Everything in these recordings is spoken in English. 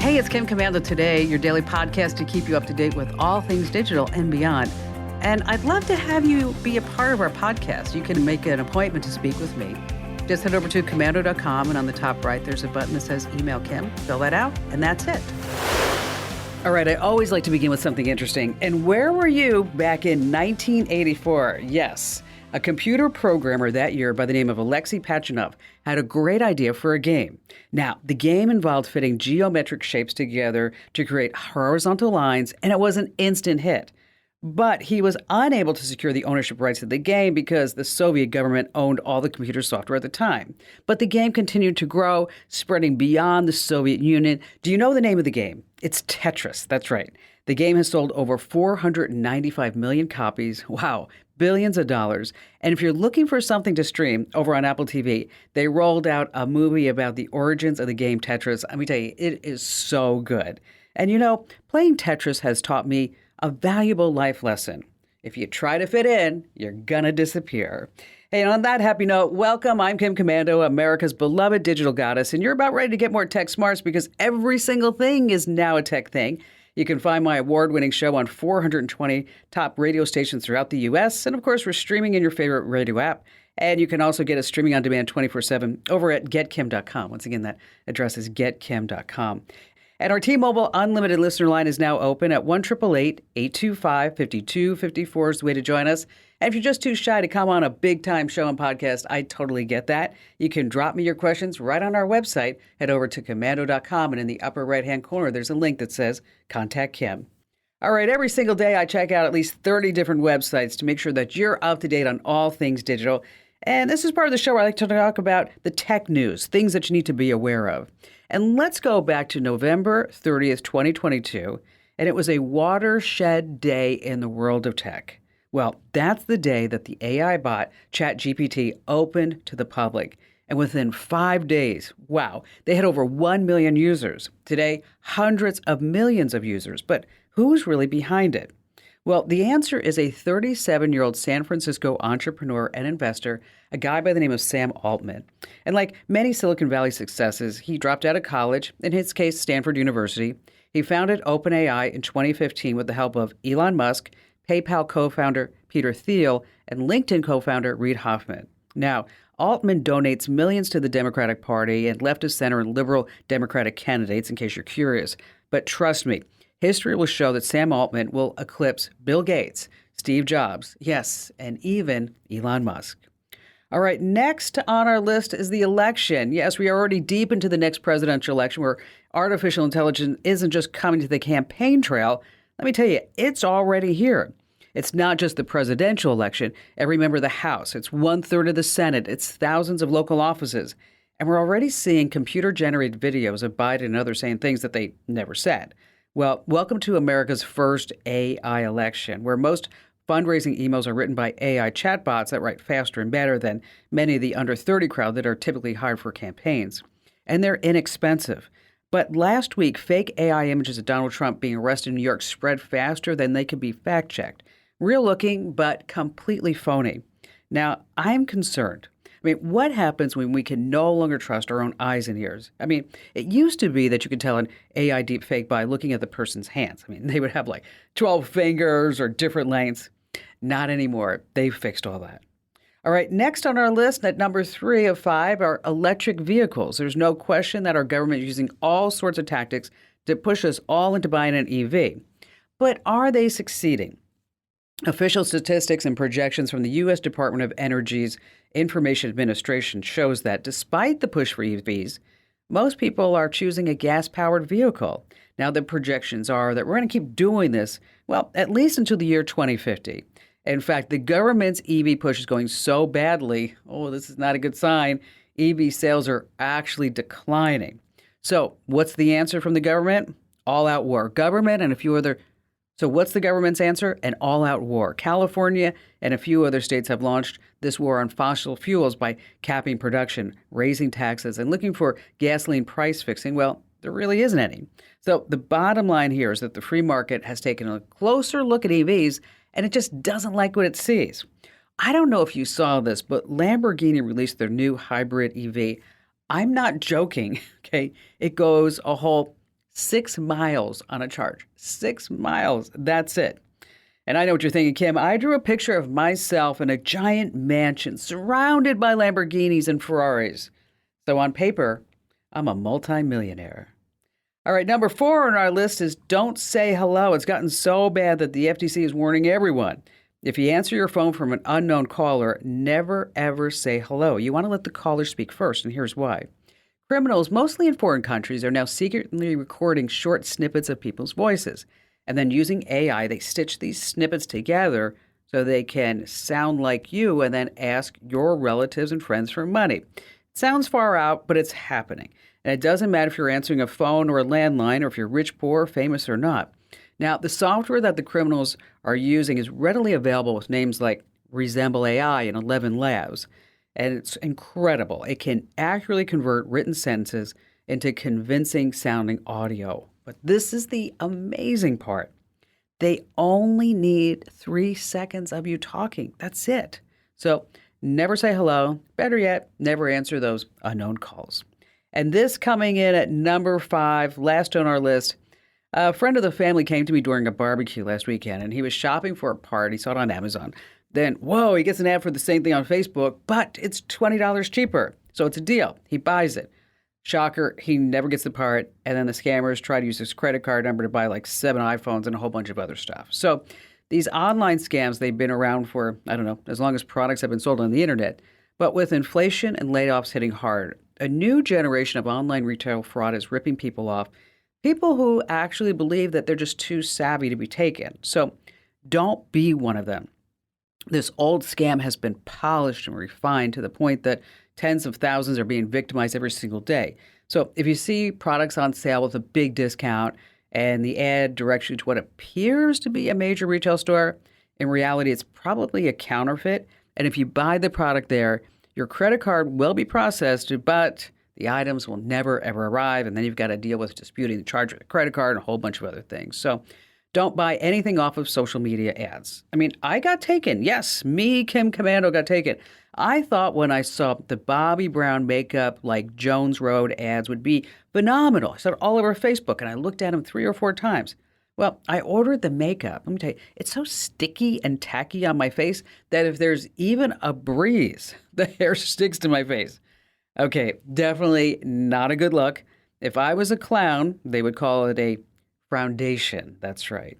Hey, it's Kim Komando today, your daily podcast to keep you up to date with all things digital and beyond. And I'd love to have you be a part of our podcast. You can make an appointment to speak with me. Just head over to Komando.com, and on the top right, there's a button that says Email Kim. Fill that out, and that's it. All right, I always like to begin with something interesting. And where were you back in 1984? Yes, a computer programmer that year by the name of Alexei Pachinov had a great idea for a game. Now, the game involved fitting geometric shapes together to create horizontal lines, and it was an instant hit. But he was unable to secure the ownership rights of the game because the Soviet government owned all the computer software at the time. But the game continued to grow, spreading beyond the Soviet Union. Do you know the name of the game? It's Tetris. That's right. The game has sold over 495 million copies. Wow, billions of dollars. And if you're looking for something to stream over on Apple TV, they rolled out a movie about the origins of the game Tetris. Let me tell you, it is so good. And you know, playing Tetris has taught me a valuable life lesson. If you try to fit in, you're gonna disappear. Hey, and on that happy note, welcome. I'm Kim Komando, America's beloved digital goddess, and you're about ready to get more tech smarts because every single thing is now a tech thing. You can find my award-winning show on 420 top radio stations throughout the U.S., and of course, we're streaming in your favorite radio app. And you can also get us streaming on demand 24/7 over at getkim.com. Once again, that address is getkim.com. And our T-Mobile Unlimited listener line is now open at 1-888-825-5254 is the way to join us. And if you're just too shy to come on a big-time show and podcast, I totally get that. You can drop me your questions right on our website. Head over to Komando.com, and in the upper right-hand corner, there's a link that says Contact Kim. All right, every single day I check out at least 30 different websites to make sure that you're up to date on all things digital. And this is part of the show where I like to talk about the tech news, things that you need to be aware of. And let's go back to November 30th, 2022, and it was a watershed day in the world of tech. Well, that's the day that the AI bot ChatGPT opened to the public. And within 5 days, wow, they had over 1 million users. Today, hundreds of millions of users. But who's really behind it? Well, the answer is a 37-year-old San Francisco entrepreneur and investor, a guy by the name of Sam Altman. And like many Silicon Valley successes, he dropped out of college, in his case, Stanford University. He founded OpenAI in 2015 with the help of Elon Musk, PayPal co-founder Peter Thiel, and LinkedIn co-founder Reid Hoffman. Now, Altman donates millions to the Democratic Party and leftist center and liberal Democratic candidates, in case you're curious. But trust me, history will show that Sam Altman will eclipse Bill Gates, Steve Jobs, yes, and even Elon Musk. All right, next on our list is the election. Yes, we are already deep into the next presidential election where artificial intelligence isn't just coming to the campaign trail. Let me tell you, it's already here. It's not just the presidential election. Every member of the House, it's 1/3 of the Senate, it's thousands of local offices. And we're already seeing computer-generated videos of Biden and others saying things that they never said. Well, welcome to America's first AI election, where most fundraising emails are written by AI chatbots that write faster and better than many of the under 30 crowd that are typically hired for campaigns. And they're inexpensive. But last week, fake AI images of Donald Trump being arrested in New York spread faster than they could be fact-checked. Real looking, but completely phony. Now, I'm concerned. I mean, what happens when we can no longer trust our own eyes and ears? I mean, it used to be that you could tell an AI deepfake by looking at the person's hands. I mean, they would have like 12 fingers or different lengths. Not anymore. They've fixed all that. All right, next on our list at number 3 of 5 are electric vehicles. There's no question that our government is using all sorts of tactics to push us all into buying an EV. But are they succeeding? Official statistics and projections from the U.S. Department of Energy's Information Administration shows that despite the push for EVs, most people are choosing a gas-powered vehicle. Now, the projections are that we're going to keep doing this, well, at least until the year 2050. In fact, the government's EV push is going so badly, this is not a good sign, EV sales are actually declining. So what's the answer from the government? All-out war. Government and a few other. So what's the government's answer? An all-out war. California and a few other states have launched this war on fossil fuels by capping production, raising taxes, and looking for gasoline price fixing. Well, there really isn't any. So the bottom line here is that the free market has taken a closer look at EVs, and it just doesn't like what it sees. I don't know if you saw this, but Lamborghini released their new hybrid EV. I'm not joking, okay? It goes a whole 6 miles on a charge. 6 miles. That's it. And I know what you're thinking, Kim. I drew a picture of myself in a giant mansion surrounded by Lamborghinis and Ferraris. So on paper, I'm a multimillionaire. All right, number 4 on our list is don't say hello. It's gotten so bad that the FTC is warning everyone. If you answer your phone from an unknown caller, never ever say hello. You want to let the caller speak first, and here's why. Criminals, mostly in foreign countries, are now secretly recording short snippets of people's voices. And then using AI, they stitch these snippets together so they can sound like you and then ask your relatives and friends for money. It sounds far out, but it's happening. And it doesn't matter if you're answering a phone or a landline or if you're rich, poor, famous or not. Now, the software that the criminals are using is readily available with names like Resemble AI and 11 Labs. And it's incredible. It can accurately convert written sentences into convincing sounding audio. But this is the amazing part. They only need 3 seconds of you talking. That's it. So never say hello. Better yet, never answer those unknown calls. And this coming in at number 5, last on our list. A friend of the family came to me during a barbecue last weekend, and he was shopping for a part. He saw it on Amazon. Then, whoa, he gets an ad for the same thing on Facebook, but it's $20 cheaper. So it's a deal. He buys it. Shocker, he never gets the part, and then the scammers try to use his credit card number to buy like 7 iPhones and a whole bunch of other stuff. So these online scams, they've been around for, I don't know, as long as products have been sold on the internet. But with inflation and layoffs hitting hard, a new generation of online retail fraud is ripping people off, people who actually believe that they're just too savvy to be taken. So don't be one of them. This old scam has been polished and refined to the point that tens of thousands are being victimized every single day. So if you see products on sale with a big discount and the ad directs you to what appears to be a major retail store, in reality, it's probably a counterfeit. And if you buy the product there, your credit card will be processed, but the items will never, ever arrive. And then you've got to deal with disputing the charge of the credit card and a whole bunch of other things. So don't buy anything off of social media ads. I mean, I got taken. Yes, me, Kim Komando, got taken. I thought when I saw the Bobby Brown makeup like Jones Road ads would be phenomenal. I saw it all over Facebook, and I looked at them 3 or 4 times. Well, I ordered the makeup. Let me tell you, it's so sticky and tacky on my face that if there's even a breeze, the hair sticks to my face. Okay, definitely not a good look. If I was a clown, they would call it a foundation. That's right.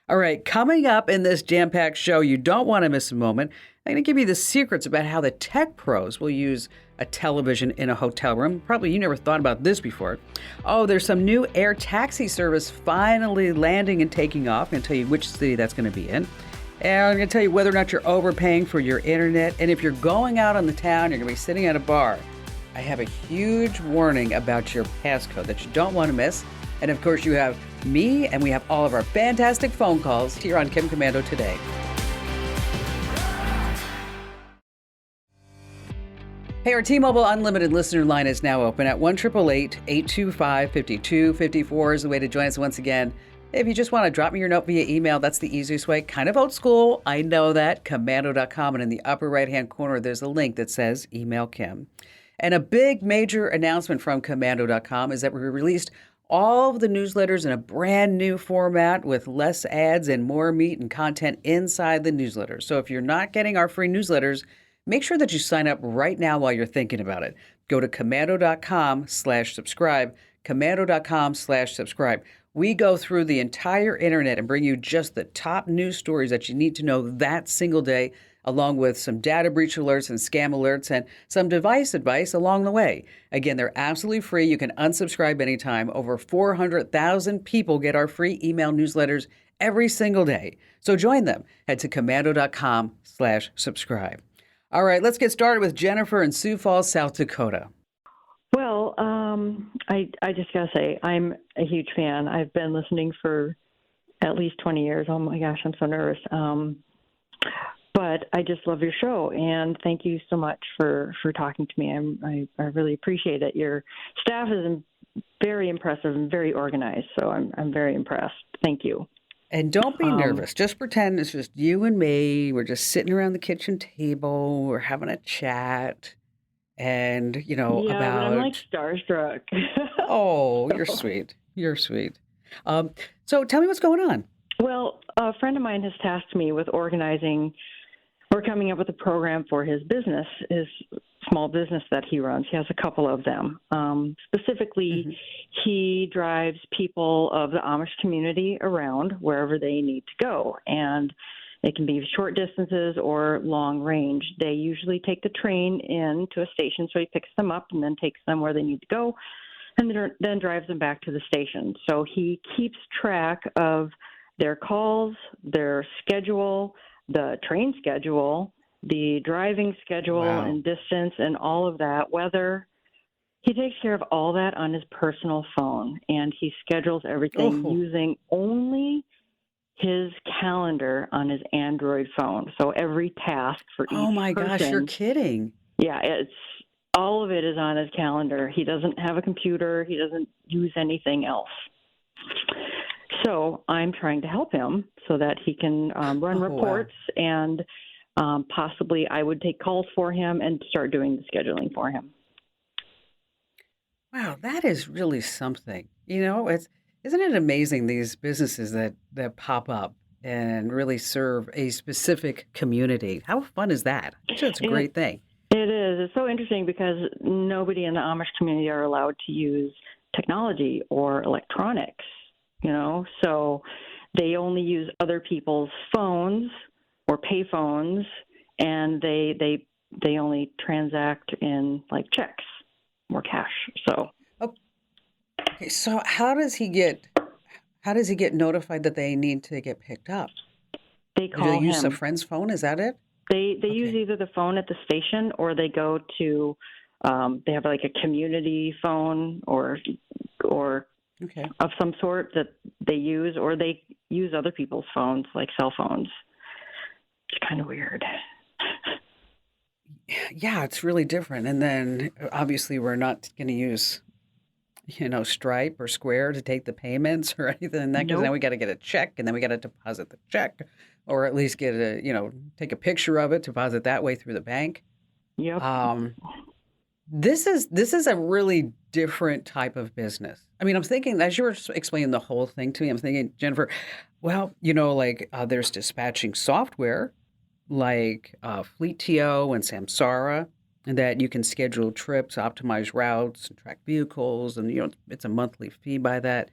All right, coming up in this jam-packed show, you don't want to miss a moment. I'm going to give you the secrets about how the tech pros will use a television in a hotel room. Probably you never thought about this before. Oh, there's some new air taxi service finally landing and taking off. I'm going to tell you which city that's going to be in. And I'm going to tell you whether or not you're overpaying for your internet. And if you're going out on the town, you're going to be sitting at a bar. I have a huge warning about your passcode that you don't want to miss. And of course, you have me, and we have all of our fantastic phone calls here on Kim Komando today. Hey, our T-Mobile Unlimited listener line is now open at 1-888-825-5254 is the way to join us once again. If you just want to drop me your note via email, that's the easiest way. Kind of old school, I know that. Komando.com, and in the upper right-hand corner, there's a link that says Email Kim. And a big major announcement from Komando.com is that we released all of the newsletters in a brand new format with less ads and more meat and content inside the newsletter. So if you're not getting our free newsletters, make sure that you sign up right now while you're thinking about it. Go to Komando.com/subscribe, Komando.com/subscribe. We go through the entire internet and bring you just the top news stories that you need to know that single day, along with some data breach alerts and scam alerts and some device advice along the way. Again, they're absolutely free. You can unsubscribe anytime. Over 400,000 people get our free email newsletters every single day. So join them. Head to Komando.com/subscribe. All right, let's get started with Jennifer in Sioux Falls, South Dakota. Well, I just got to say, I'm a huge fan. I've been listening for at least 20 years. Oh, my gosh, I'm so nervous. But I just love your show, and thank you so much for talking to me. I really appreciate it. Your staff is very impressive and very organized, so I'm very impressed. Thank you. And don't be nervous. Just pretend it's just you and me. We're just sitting around the kitchen table. We're having a chat. and, Yeah, but I'm like about, starstruck. oh, you're So, sweet. You're sweet. Um, so tell me what's going on. well, a friend of mine has tasked me with organizing or coming up with a program for his business, his small business that he runs. He has a couple of them. Specifically, Hmm. he drives people of the Amish community around wherever they need to go. And it can be short distances or long range. They usually take the train in to a station, so he picks them up and then takes them where they need to go, and then drives them back to the station. So he keeps track of their calls, their schedule, the train schedule, the driving schedule Wow. and distance, and all of that. Whether he takes care of all that on his personal phone, and he schedules everything Oh, using only his calendar on his Android phone. So every task for oh each my gosh, you're person, kidding. yeah, it's all of it is on his calendar. He doesn't have a computer, he doesn't use anything else. So I'm trying to help him so that he can run Oh, wow. reports, and possibly I would take calls for him and start doing the scheduling for him. Wow, that is really something. Isn't it amazing these businesses that pop up and really serve a specific community? How fun is that? Actually, it's a It great thing. it is. It's so interesting because nobody in the Amish community are allowed to use technology or electronics, so they only use other people's phones or pay phones, and they only transact in like checks or cash. So Okay, so how does he get notified that they need to get picked up? they Do they call use a him. friend's phone? Is that it? They use Okay. either the phone at the station, or they go to they have like a community phone or Okay. of some sort that they use, or they use other people's phones like cell phones. It's kind of weird. Yeah, it's really different. And then obviously we're not going to use, Stripe or Square to take the payments or anything like that, because then Nope. we got to get a check and then we got to deposit the check, or at least take a picture of it, deposit that way through the bank. Yep. Um, this is a really different type of business. I mean, I'm thinking as you were explaining the whole thing to me, I'm thinking, Jennifer, well, like there's dispatching software like Fleetio and Samsara, and that you can schedule trips, optimize routes, and track vehicles, and it's a monthly fee by that.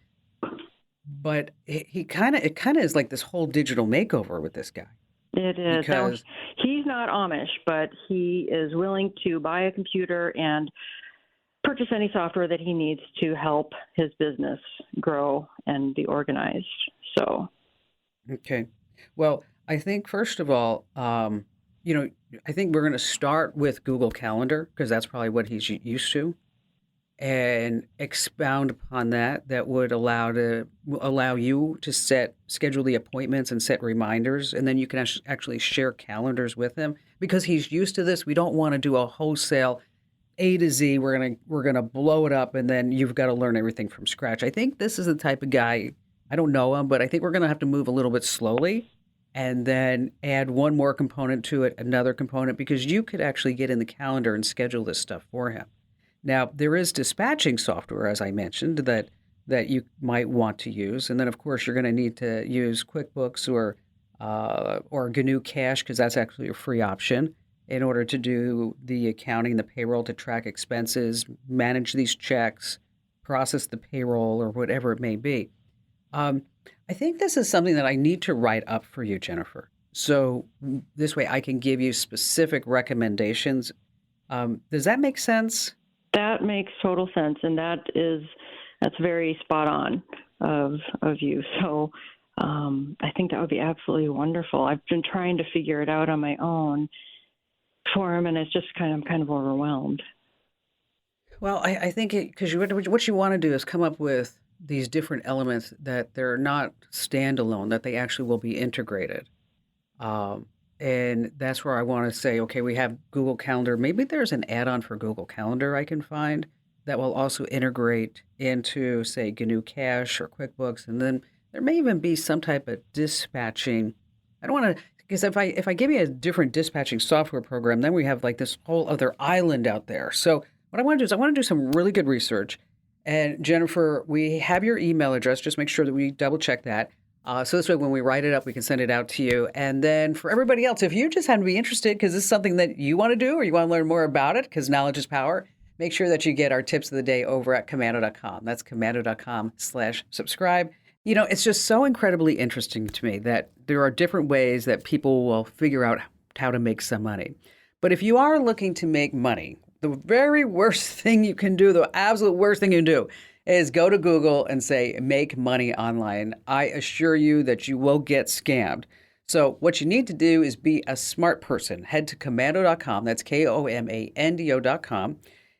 But it kind of is like this whole digital makeover with this guy It is. Now, because he's not Amish, but he is willing to buy a computer and purchase any software that he needs to help his business grow and be organized. So, okay, well, I think first of all, you know, I think we're going to start with Google Calendar because that's probably what he's used to, and expound upon that. That would allow you to schedule the appointments and set reminders, and then you can actually share calendars with him because he's used to this. We don't want to do a wholesale A to Z. We're gonna blow it up, and then you've got to learn everything from scratch. I think this is the type of guy. I don't know him, but I think we're gonna have to move a little bit slowly, and then add one more component to it, another component, because you could actually get in the calendar and schedule this stuff for him. Now, there is dispatching software, as I mentioned, that you might want to use, and then of course you're going to need to use QuickBooks or GNU Cash because that's actually a free option in order to do the accounting, the payroll, to track expenses, manage these checks, process the payroll, or whatever it may be. Um, I think this is something that I need to write up for you, Jennifer. So this way I can give you specific recommendations. Does that make sense? that makes total sense, and that's very spot on of you. So, I think that would be absolutely wonderful. I've been trying to figure it out on my own for him, and it's just I'm kind of overwhelmed. Well, I think because what you want to do is come up with these different elements that they're not standalone, that they actually will be integrated. Um, and that's where I want to say, okay, we have Google Calendar. Maybe there's an add-on for Google Calendar I can find that will also integrate into, say, GNU Cash or QuickBooks. And then there may even be some type of dispatching. I don't want to, Because if I give you a different dispatching software program, then we have like this whole other island out there. So what I want to do is I want to do some really good research. And Jennifer, we have your email address. Just make sure that we double check that. So this way, when we write it up, we can send it out to you. And then for everybody else, if you just happen to be interested, because this is something that you want to do or you want to learn more about it, because knowledge is power, make sure that you get our tips of the day over at Komando.com. That's Komando.com/subscribe. It's just so incredibly interesting to me that there are different ways that people will figure out how to make some money. But if you are looking to make money, the very worst thing you can do, the absolute worst thing you can do, is go to Google and say, make money online. I assure you that you will get scammed. So what you need to do is be a smart person. Head to Komando.com, that's Komando.com,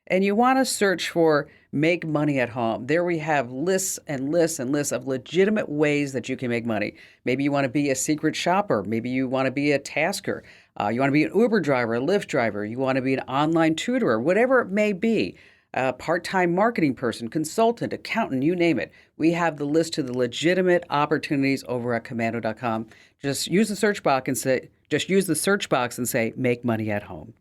and you want to search for make money at home. There we have lists and lists and lists of legitimate ways that you can make money. Maybe you want to be a secret shopper. Maybe you want to be a tasker. You want to be an Uber driver, a Lyft driver. You want to be an online tutor, whatever it may be. A part-time marketing person, consultant, accountant, you name it. We have the list of the legitimate opportunities over at Komando.com. Just use the search box and say, make money at home.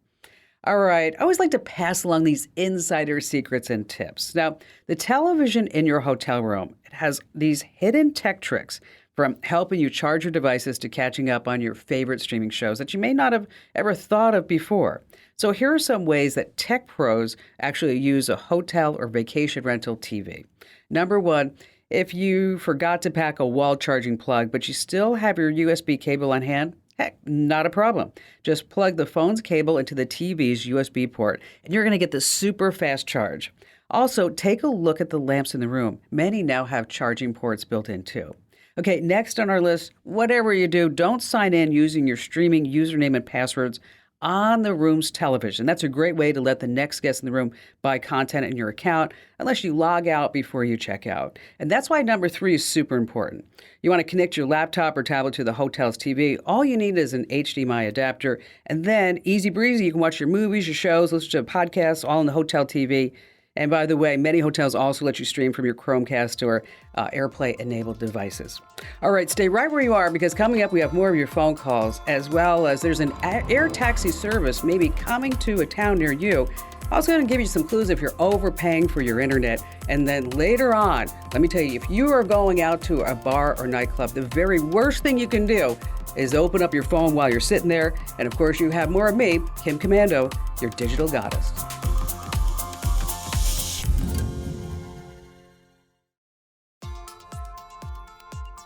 All right. I always like to pass along these insider secrets and tips. Now, the television in your hotel room, it has these hidden tech tricks from helping you charge your devices to catching up on your favorite streaming shows that you may not have ever thought of before. So here are some ways that tech pros actually use a hotel or vacation rental TV. Number one, if you forgot to pack a wall charging plug, but you still have your USB cable on hand, heck, not a problem. Just plug the phone's cable into the TV's USB port, and you're going to get the super fast charge. Also, take a look at the lamps in the room. Many now have charging ports built in too. Okay, next on our list, whatever you do, don't sign in using your streaming username and passwords on the room's television. That's a great way to let the next guest in the room buy content in your account unless you log out before you check out. And that's why number 3 is super important. You want to connect your laptop or tablet to the hotel's TV. All you need is an HDMI adapter. And then easy breezy, you can watch your movies, your shows, listen to podcasts all on the hotel TV. And by the way, many hotels also let you stream from your Chromecast or AirPlay-enabled devices. All right, stay right where you are because coming up, we have more of your phone calls, as well as there's an air taxi service maybe coming to a town near you. Also going to give you some clues if you're overpaying for your internet. And then later on, let me tell you, if you are going out to a bar or nightclub, the very worst thing you can do is open up your phone while you're sitting there. And of course, you have more of me, Kim Komando, your digital goddess.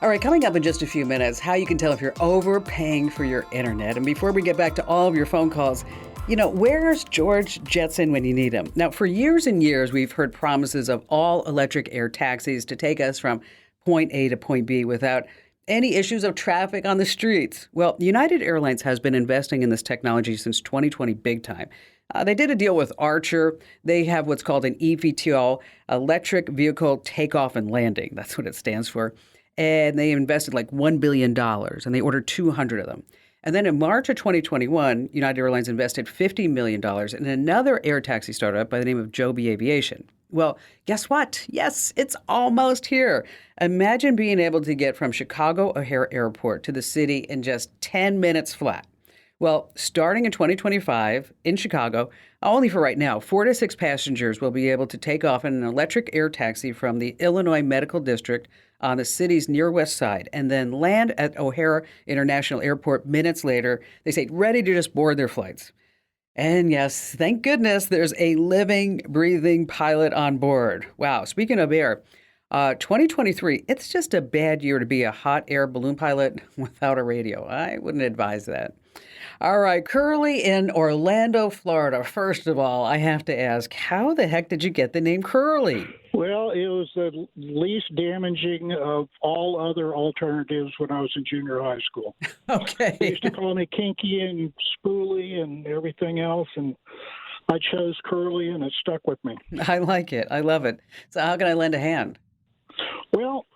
All right, coming up in just a few minutes, how you can tell if you're overpaying for your internet. And before we get back to all of your phone calls, where's George Jetson when you need him? Now, for years and years, we've heard promises of all electric air taxis to take us from point A to point B without any issues of traffic on the streets. Well, United Airlines has been investing in this technology since 2020 big time. They did a deal with Archer. They have what's called an eVTOL, Electric Vehicle Takeoff and Landing. That's what it stands for. And they invested like $1 billion, and they ordered 200 of them. And then in March of 2021, United Airlines invested $50 million in another air taxi startup by the name of Joby Aviation. Well, guess what? Yes, it's almost here. Imagine being able to get from Chicago O'Hare Airport to the city in just 10 minutes flat. Well, starting in 2025 in Chicago, only for right now, 4 to 6 passengers will be able to take off in an electric air taxi from the Illinois Medical District on the city's near west side and then land at O'Hare International Airport minutes later. They say ready to just board their flights. And yes, thank goodness there's a living, breathing pilot on board. Wow, speaking of air, 2023, it's just a bad year to be a hot air balloon pilot without a radio. I wouldn't advise that. All right, Curly in Orlando, Florida. First of all, I have to ask, how the heck did you get the name Curly? Well, it was the least damaging of all other alternatives when I was in junior high school. Okay. They used to call me Kinky and Spoolie and everything else, and I chose Curly, and it stuck with me. I like it. I love it. So how can I lend a hand? Well,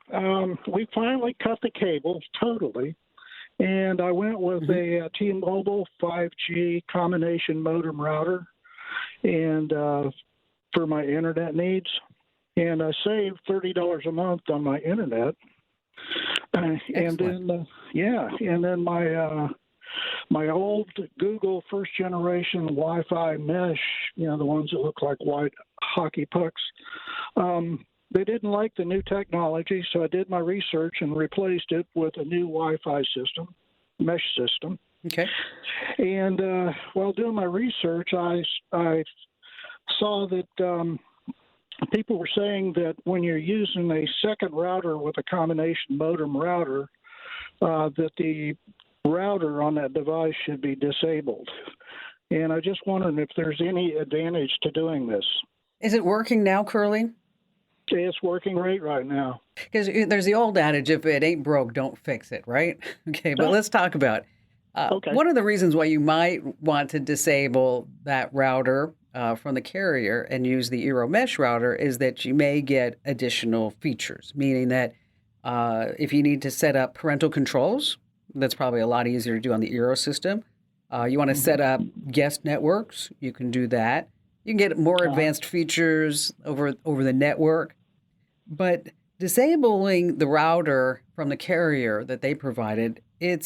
we finally cut the cable totally, and I went with a T-Mobile 5G combination modem router and for my internet needs. And I saved $30 a month on my internet. And then my My old Google first generation Wi-Fi mesh, the ones that look like white hockey pucks, they didn't like the new technology, so I did my research and replaced it with a new Wi-Fi system, mesh system. Okay. And while doing my research, I saw that people were saying that when you're using a second router with a combination modem router, that the router on that device should be disabled. And I just wondered if there's any advantage to doing this. Is it working now, Curly? It's working great right now. Because there's the old adage, if it ain't broke, don't fix it, right? Okay, but let's talk about Okay. one of the reasons why you might want to disable that router from the carrier and use the Eero Mesh router is that you may get additional features, meaning that if you need to set up parental controls, that's probably a lot easier to do on the Eero system. You want to set up guest networks, you can do that. You can get more advanced features over the network. But disabling the router from the carrier that they provided, it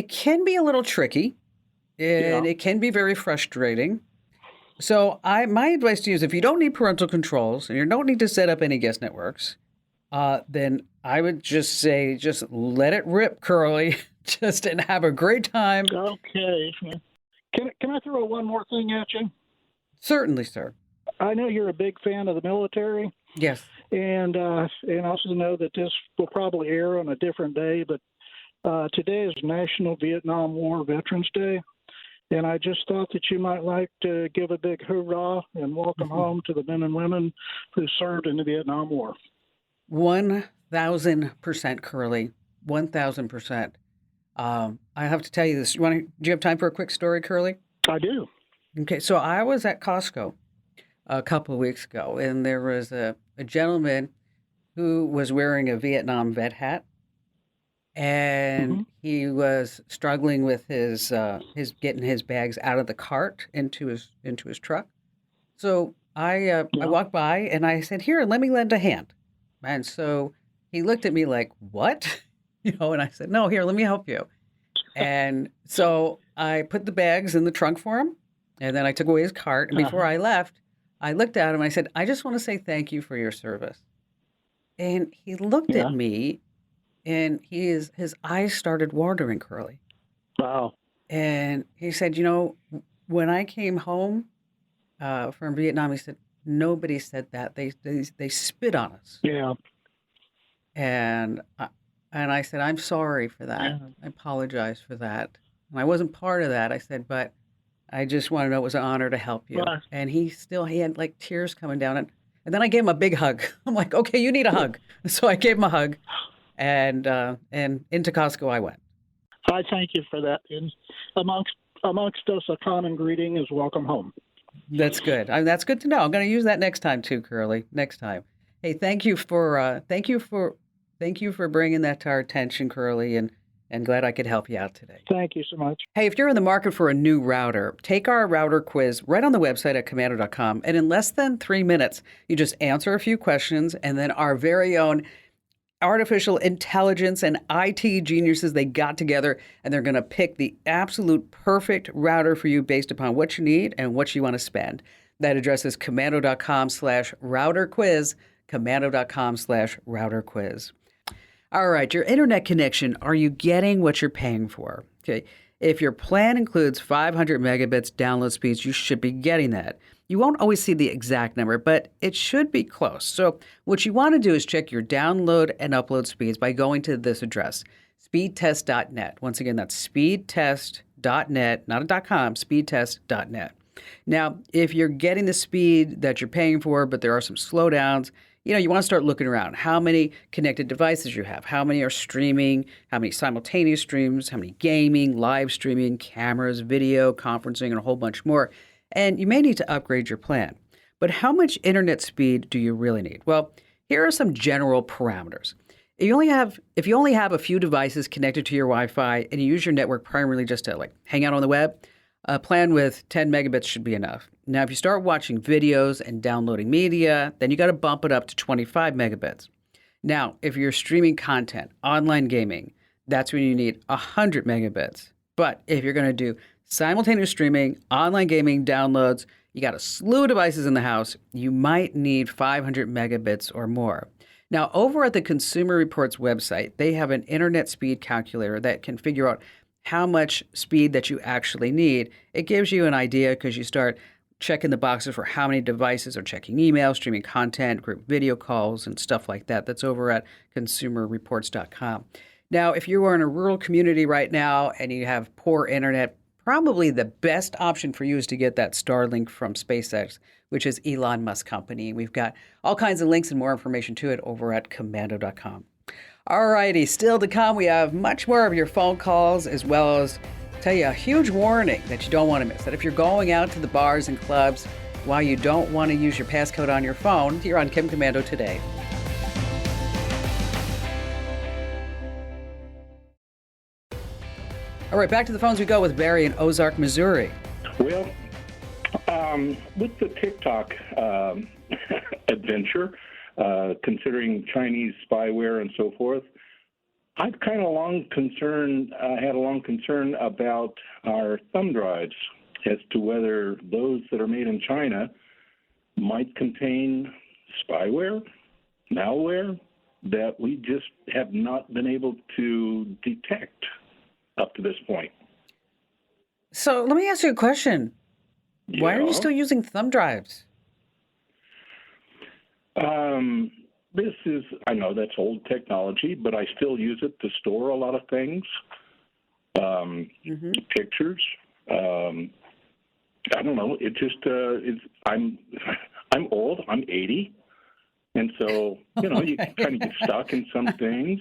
can be a little tricky, and it can be very frustrating. So my advice to you is if you don't need parental controls and you don't need to set up any guest networks, then I would just say just let it rip, Curly, and have a great time. Okay. Can I throw one more thing at you? Certainly, sir. I know you're a big fan of the military. Yes. And also know that this will probably air on a different day, but today is National Vietnam War Veterans Day, and I just thought that you might like to give a big hoorah and welcome home to the men and women who served in the Vietnam War. 1,000%, Curly. 1,000%. I have to tell you this. Do you have time for a quick story, Curly? I do. Okay, so I was at Costco a couple of weeks ago, and there was a gentleman who was wearing a Vietnam vet hat, and he was struggling with his getting his bags out of the cart into his truck. So I walked by and I said, "Here, let me lend a hand." And so he looked at me like, "What?" And I said, "No, here, let me help you." And so I put the bags in the trunk for him, and then I took away his cart. And before I left, I looked at him and I said, "I just want to say thank you for your service." And he looked at me, and his eyes started watering, Curly. Wow. And he said, when I came home from Vietnam, he said, nobody said that. They spit on us. Yeah. And I said, I'm sorry for that. Yeah. I apologize for that. And I wasn't part of that. I said, but I just want to know it was an honor to help you. Right. And he had like tears coming down. And then I gave him a big hug. I'm like, okay, you need a hug. So I gave him a hug. And into Costco I went. I thank you for that. And amongst us, a common greeting is welcome home. That's good. That's good to know. I'm going to use that next time too, Curly. Next time. Hey, thank you for bringing that to our attention, Curly, and glad I could help you out today. Thank you so much. Hey, if you're in the market for a new router, take our router quiz right on the website at Komando.com, and in less than 3 minutes, you just answer a few questions, and then our very own artificial intelligence and IT geniuses, they got together, and they're going to pick the absolute perfect router for you based upon what you need and what you want to spend. That address is Komando.com/router quiz, Komando.com/router quiz. All right, your internet connection, are you getting what you're paying for? Okay, if your plan includes 500 megabits download speeds, you should be getting that. You won't always see the exact number, but it should be close. So what you want to do is check your download and upload speeds by going to this address, speedtest.net. Once again, that's speedtest.net, not a .com, speedtest.net. Now, if you're getting the speed that you're paying for, but there are some slowdowns, you want to start looking around. How many connected devices you have? How many are streaming? How many simultaneous streams? How many gaming, live streaming, cameras, video, conferencing, and a whole bunch more. And you may need to upgrade your plan. But how much internet speed do you really need? Well, here are some general parameters. If you only have a few devices connected to your Wi-Fi and you use your network primarily just to hang out on the web, a plan with 10 megabits should be enough. Now, if you start watching videos and downloading media, then you got to bump it up to 25 megabits. Now, if you're streaming content, online gaming, That's when you need 100 megabits. But if you're going to do simultaneous streaming, online gaming, downloads, you got a slew of devices in the house, you might need 500 megabits or more. Now, over at the Consumer Reports website, they have an internet speed calculator that can figure out how much speed that you actually need. It gives you an idea because you start checking the boxes for how many devices are checking email, streaming content, group video calls, and stuff like that. That's over at consumerreports.com. Now, if you are in a rural community right now and you have poor internet, probably the best option for you is to get that Starlink from SpaceX, which is Elon Musk's company. We've got all kinds of links and more information to it over at Komando.com. All righty, still to come, we have much more of your phone calls, as well as tell you a huge warning that you don't want to miss, that if you're going out to the bars and clubs, while you don't want to use your passcode on your phone, you're on Kim Komando today. All right, back to the phones we go with Barry in Ozark, Missouri. Well, with the TikTok adventure, considering Chinese spyware and so forth, I've had a long concern about our thumb drives as to whether those that are made in China might contain spyware, malware that we just have not been able to detect up to this point. So let me ask you a question. Why are you still using thumb drives? I know that's old technology, but I still use it to store a lot of things, pictures. I don't know. It just, I'm old. I'm 80. And so, you kind of get stuck in some things.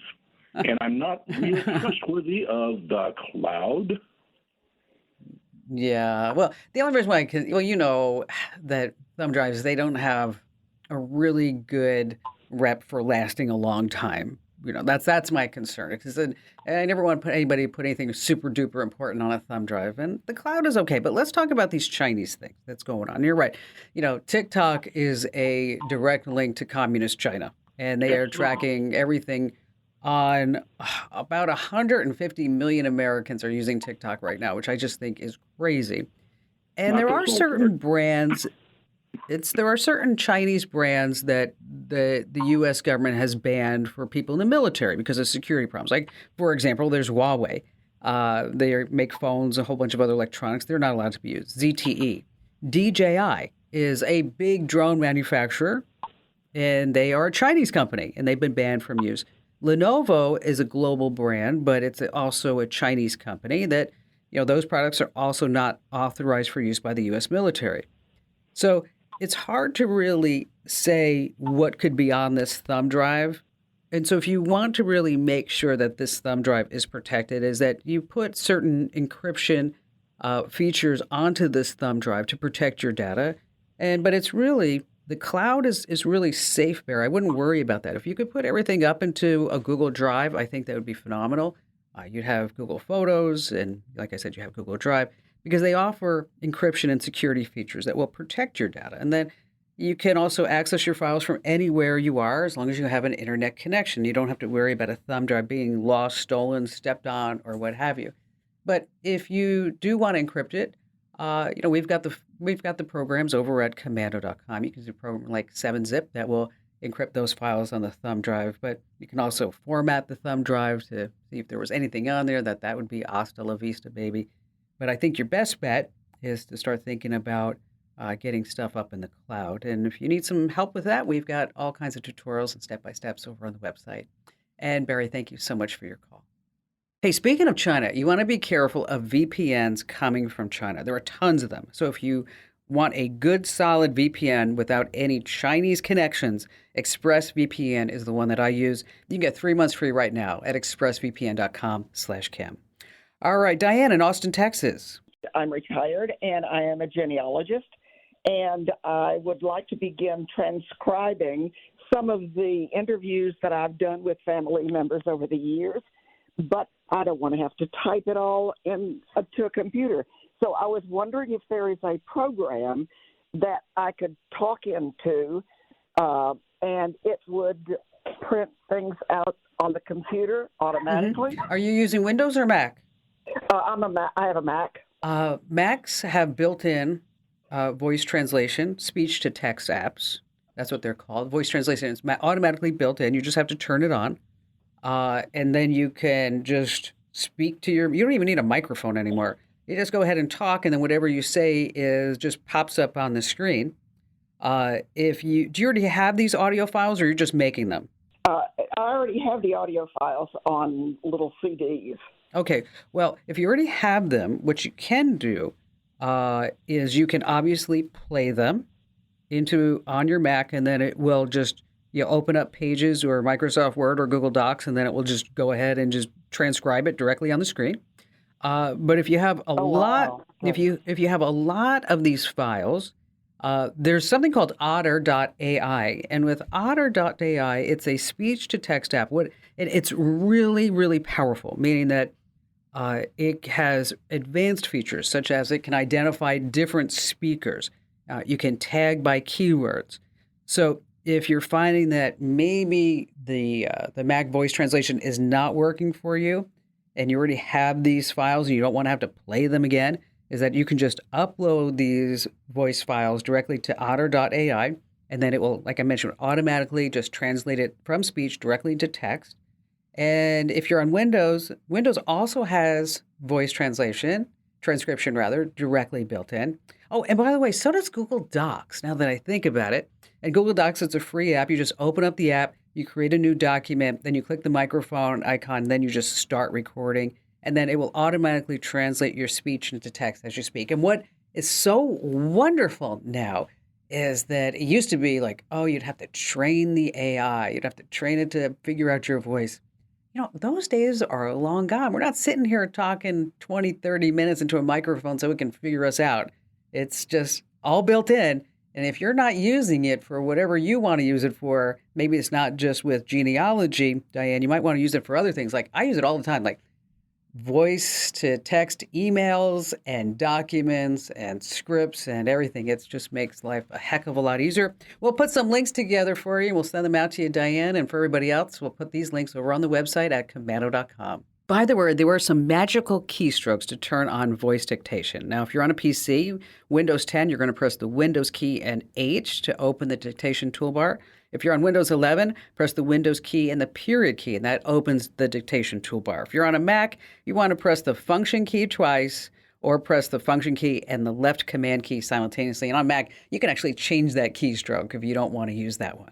And I'm not really trustworthy of the cloud. Yeah. Well, the only reason why that thumb drives, they don't have a really good rep for lasting a long time. That's my concern, because I never want to put anything super duper important on a thumb drive. And the cloud is okay, but let's talk about these Chinese things that's going on. You're right. TikTok is a direct link to communist China, and they are tracking everything on about 150 million Americans are using TikTok right now, which I just think is crazy. And there are certain brands. There are certain Chinese brands that the U.S. government has banned for people in the military because of security problems. Like, for example, there's Huawei. They make phones, a whole bunch of other electronics. They're not allowed to be used. ZTE. DJI is a big drone manufacturer, and they are a Chinese company, and they've been banned from use. Lenovo is a global brand, but it's also a Chinese company that, those products are also not authorized for use by the U.S. military. So it's hard to really say what could be on this thumb drive. And so if you want to really make sure that this thumb drive is protected, is that you put certain encryption features onto this thumb drive to protect your data. But it's really, the cloud is really safe there. I wouldn't worry about that. If you could put everything up into a Google Drive, I think that would be phenomenal. You'd have Google Photos, and like I said, you have Google Drive, because they offer encryption and security features that will protect your data. And then you can also access your files from anywhere you are, as long as you have an internet connection. You don't have to worry about a thumb drive being lost, stolen, stepped on, or what have you. But if you do want to encrypt it, we've got the programs over at Komando.com. You can do a program like 7-Zip that will encrypt those files on the thumb drive. But you can also format the thumb drive to see if there was anything on there that would be hasta la vista, baby. But I think your best bet is to start thinking about getting stuff up in the cloud. And if you need some help with that, we've got all kinds of tutorials and step-by-steps over on the website. And Barry, thank you so much for your call. Hey, speaking of China, you want to be careful of VPNs coming from China. There are tons of them. So if you want a good, solid VPN without any Chinese connections, ExpressVPN is the one that I use. You can get 3 months free right now at expressvpn.com/Kim. All right, Diane in Austin, Texas. I'm retired, and I am a genealogist, and I would like to begin transcribing some of the interviews that I've done with family members over the years, but I don't want to have to type it all into a computer. So I was wondering if there is a program that I could talk into, and it would print things out on the computer automatically. Are you using Windows or Mac? I have a Mac. Macs have built-in voice translation, speech-to-text apps. That's what they're called. Voice translation is automatically built in. You just have to turn it on. And then you can just speak to you don't even need a microphone anymore. You just go ahead and talk, and then whatever you say just pops up on the screen. Do you already have these audio files, or you're just making them? I already have the audio files on little CDs. Okay. Well, if you already have them, what you can do is you can obviously play them on your Mac, and then it will just open up Pages or Microsoft Word or Google Docs, and then it will just go ahead and just transcribe it directly on the screen. But if you have a lot, wow. if you have a lot of these files, there's something called Otter.ai, and with Otter.ai, it's a speech-to-text app. It's really, really powerful, meaning that it has advanced features such as it can identify different speakers. You can tag by keywords. So if you're finding that maybe the Mac voice translation is not working for you, and you already have these files and you don't want to have to play them again, is that you can just upload these voice files directly to Otter.ai, and then it will, like I mentioned, automatically just translate it from speech directly to text. And if you're on Windows, Windows also has voice transcription directly built in. Oh, and by the way, so does Google Docs, now that I think about it. And Google Docs, it's a free app. You just open up the app, you create a new document, then you click the microphone icon, then you just start recording, and then it will automatically translate your speech into text as you speak. And what is so wonderful now is that it used to be like, oh, you'd have to train the AI. You'd have to train it to figure out your voice. Those days are long gone. We're not sitting here talking 20, 30 minutes into a microphone so it can figure us out. It's just all built in. And if you're not using it for whatever you want to use it for, maybe it's not just with genealogy, Diane, you might want to use it for other things. Like I use it all the time, like voice to text emails and documents and scripts and everything. It just makes life a heck of a lot easier. We'll put some links together for you. We'll send them out to you, Diane, and for everybody else, we'll put these links over on the website at Komando.com. By the way, there were some magical keystrokes to turn on voice dictation. Now, if you're on a PC, Windows 10, you're going to press the Windows key and H to open the dictation toolbar. If you're on Windows 11, press the Windows key and the period key, and that opens the dictation toolbar. If you're on a Mac, you want to press the function key twice or press the function key and the left command key simultaneously. And on Mac, you can actually change that keystroke if you don't want to use that one.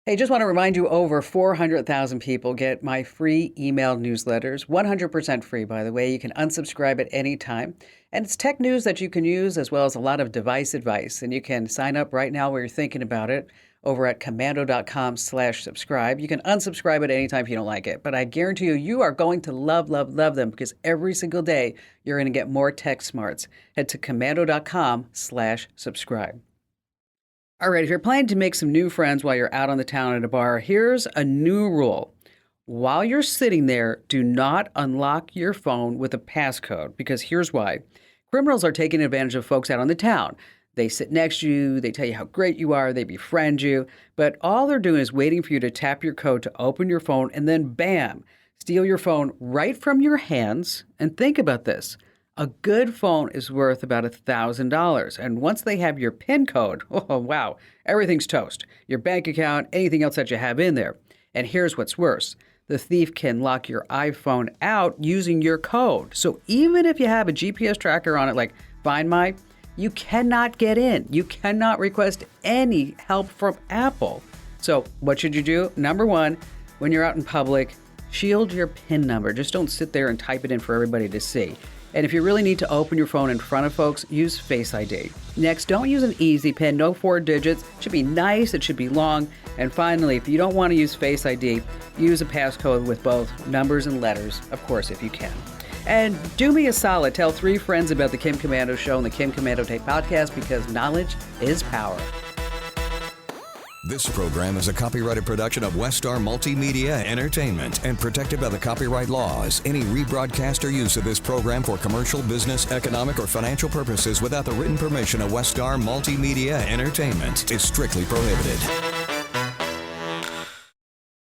Hey, just want to remind you, over 400,000 people get my free email newsletters, 100% free, by the way. You can unsubscribe at any time. And it's tech news that you can use, as well as a lot of device advice. And you can sign up right now while you're thinking about it over at Komando.com/subscribe. You can unsubscribe at any time if you don't like it. But I guarantee you are going to love, love, love them, because every single day you're going to get more tech smarts. Head to Komando.com/subscribe. All right, if you're planning to make some new friends while you're out on the town at a bar, here's a new rule. While you're sitting there, do not unlock your phone with a passcode, because here's why. Criminals are taking advantage of folks out on the town. They sit next to you, they tell you how great you are, they befriend you, but all they're doing is waiting for you to tap your code to open your phone, and then bam, steal your phone right from your hands. And think about this. A good phone is worth about $1,000. And once they have your PIN code, oh, wow, everything's toast. Your bank account, anything else that you have in there. And here's what's worse. The thief can lock your iPhone out using your code. So even if you have a GPS tracker on it like Find My, you cannot get in. You cannot request any help from Apple. So what should you do? Number one, when you're out in public, shield your PIN number. Just don't sit there and type it in for everybody to see. And if you really need to open your phone in front of folks, use Face ID. Next, don't use an easy PIN, no 4 digits. It should be nice, it should be long. And finally, if you don't want to use Face ID, use a passcode with both numbers and letters, of course, if you can. And do me a solid, tell 3 friends about the Kim Komando Show and the Kim Komando Tape Podcast, because knowledge is power. This program is a copyrighted production of Westar Multimedia Entertainment and protected by the copyright laws. Any rebroadcast or use of this program for commercial, business, economic, or financial purposes without the written permission of Westar Multimedia Entertainment is strictly prohibited.